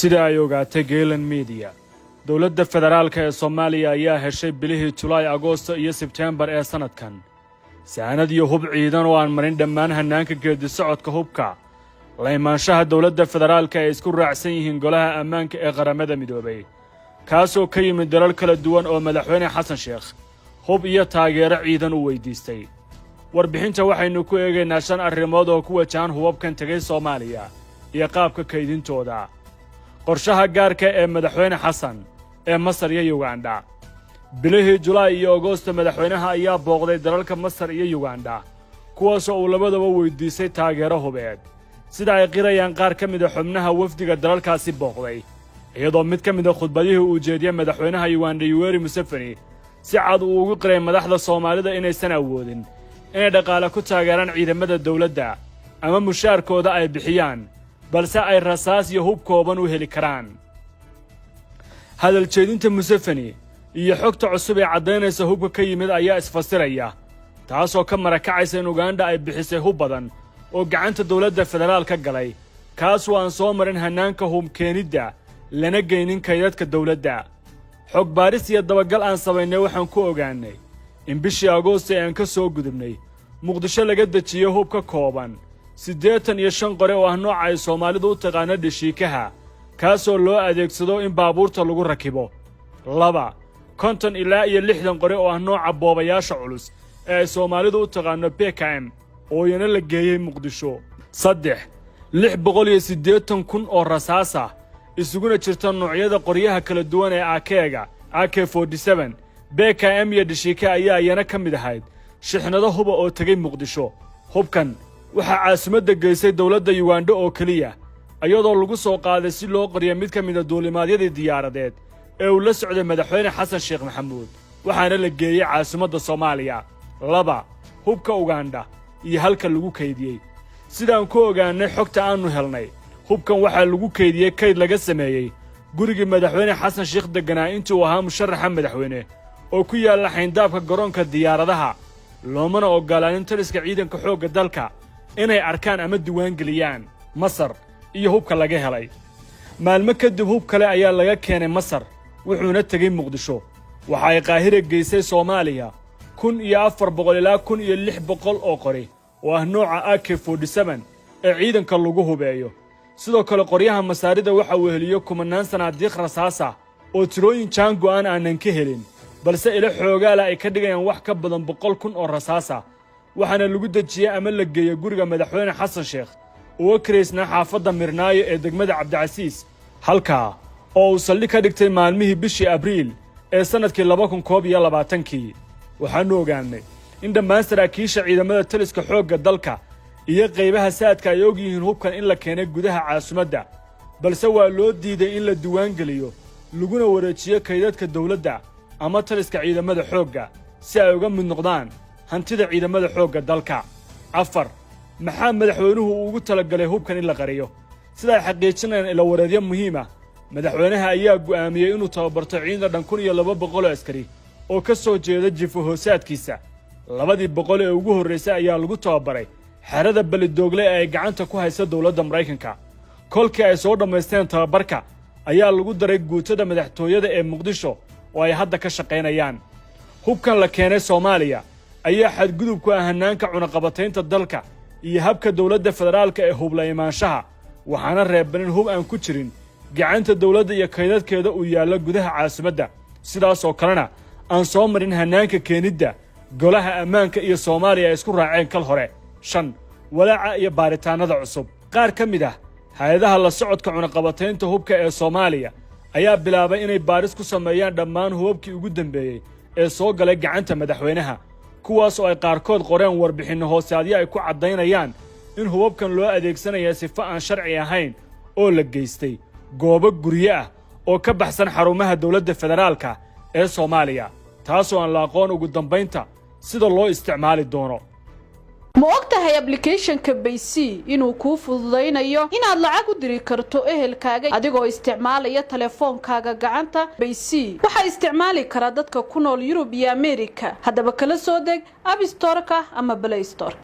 sida ay ogaatay Galen Media dowladda federaalka ee Soomaaliya ayaa heshay bilihii July, Agoosto iyo Sebtembar ee sanadkan saanad iyo hub ciidan oo aan marin dhammaan hanaanka geedi socodka hubka la imaanshaha dowladda federaalka ee isku raacsan yihiin golaha ammaanka ee qaramada midoobay kaasoo ka yimid dalal kala duwan oo madaxweyne Xasan Sheekh hub iyo taageero ciidan u weydiistay warbixinta waxaynu ku eegaynaa 5 arrimood oo ku wajahan hubabkan tagay Soomaaliya iyo qaabka kaydintooda qorshaha gaarka ee madaxweyne Xasan ee Masar iyo Uganda bilihii July iyo Agoosto madaxweynaha ayaa booqday dalalka Masar iyo Uganda kuwaas oo labadaba weydiisay taageero hubeed sida ay qirayaan qaar ka mid ah xubnaha wafdiga dalalkaasi booqday iyadoo mid ka mid ah khudbadihii uu jeediyay madaxweynaha Uganda Yoweri Museveni si cad uu ugu qiray madaxda Soomaalida inaysan awoodin inay dhaqaale ku taageeraan ciidamada dawladda ama mushaarkooda ay bixiyaan balse ay rasaas iyo hub kooban u heli karaan hadal jeedinta Museveni iyo xogta cusub ee cadeynaysa hubka ka yimid ayaa isfasiraya taasoo ka marakacaysa in Uganda ay bixisay hub badan oo gacanta dawladda federaalka galay kaas oo aan soo marin hanaanka hub keenida lana geynin kaydadka dawladda xog baaris iyo dabagal aan sameynay waxaan ku ogaanay in bishii Agoosto aan ka soo gudubnay Muqdisho laga dajiyay hub ka kooban 85 qore oo ah nooca ay Soomaalidu u taqaan dhashiikaha kaasoo loo adeegsado in baabuurta lagu rakibo 2 konton ilaa iyo 60 qore oo ah nooca boobayaasha culus ee Soomaalidu u taqaan PKM oo yana la geeyay Muqdisho 3 680 oo rasaas ah isuguna jirta noocyada qoryaha kala duwan ee AK47 PKM iyo dhashiika ayaa yana ka mid ahayd shixnado huba oo tagay Muqdisho hubkan waxa caasimadda geysay dawladda Uganda oo kaliya ayadoo lagu soo qaaday si loo qoriyo mid ka mid ah duulimaadyada diyaaradeed ee uu la socday madaxweyne Xasan Sheekh Maxamuud waxaana la geeyay caasimadda Soomaaliya 2 hubka Uganda iyo halka lagu kaydiyay sidaan ku ogaanay xogta aanu helnay hubkan waxa lagu kaydiyay kayd laga sameeyay guriga madaxweyne Xasan Sheekh deganaa intii uu ahaa musharaxa madaxweyne oo ku yaala xayndaabka garoonka diyaaradaha loomana ogolaanin taliska ciidanka xoogga dalka inay arkaan ama diiwaan geliyaan Masar iyo hubka laga helay maalmo kadib hub kale ayaa laga keenay Masar wuxuuna tagay Muqdisho waxa ay Qaahire geysay Soomaaliya 1400 ilaa 1600 oo qori oo ah nooca AK47 ee ciidanka lagu hubeeyo sidoo kale qoryaha Masaarida waxa uu heliyo kumanaan sanaadiiq rasaas ah oo tirooyin jaan go'an aanan ka helin balse ila xoogaala ay ka dhigayaan wax ka badan 100,000 oo rasaas ah waxaana lagu dajiyay ama la geeyay guriga madaxweyne Xasan Sheekh oo kareysna xaafadda Mirnaayo ee degmada Cabdicasiis halka oo uu saldhig ka dhigtay maalmihii bishii Abriil ee sanadkii 2021 waxaanu ogaanay in dhammaan saraakiisha ciidamada taliska xoogga dalka iyo qaybaha saadka ay og yihiin hubkan in la keenay gudaha caasimadda balse waa loo diiday in la diiwaan geliyo laguna wareejiyo kaydadka dawladda ama taliska ciidamada xoogga si ay uga mid noqdaan hantida ciidamada xoogga dalka 4 maxaa madaxweynuhu ugu talagalay hubkan in la qariyo sida ay xaqiijinayaan ila wareedyo muhiim ah madaxweynaha ayaa go'aamiyay inuu tababarto ciidan dhan 1200 askari oo ka soo jeeda jifo hoosaadkiisa 200 ee ugu horeysay ayaa lagu tababaray xerada Balidoogle ee ay gacanta ku haysa dawladda Mareykanka kolkii ay soo dhameysteen tababarka ayaa lagu daray guutada madaxtooyada ee Muqdisho oo ay hadda ka shaqeynayaan hubkan la keenay Soomaaliya ayaa xadgudub ku ah hanaanka cunaqabataynta dalka iyo habka dawladda federaalka ee hub la imaanshaha waxaana reeban in hub aan ku jirin gacanta dawladda iyo kaydadkeeda uu yaala gudaha caasimadda sidaas oo kalena aan soo marin hanaanka keenida golaha ammaanka iyo Soomaaliya ay isku raaceen kal hore 5 walaaca iyo baaritaanada cusub qaar ka mid ah hay'adaha la socodka cunaqabataynta hubka ee Soomaaliya ayaa bilaabay inay baaris ku sameeyaan dhammaan hubabkii ugu dambeeyay ee soo galay gacanta madaxweynaha kuwaas oo ay qaarkood qoreen warbixin hoosaadyo ay ku cadeynayaan in hubabkan loo adeegsanayo sifo aan sharci ahayn oo la geystay goobo guryo ah oo ka baxsan xarumaha dawladda federaalka ee Soomaaliya taasoo aan la aqoon ugu dambeynta sida loo isticmaali doono ma ogtahay application-ka Baysi inuu kuu fududeynayo inaad lacag u diri karto ehelkaaga adigoo isticmaalaya telefoonkaaga gacanta Baysi waxa isticmaali kara dadka ku nool Yurub iyo Ameerika haddaba kala soo deg App Store-ka ama Play Store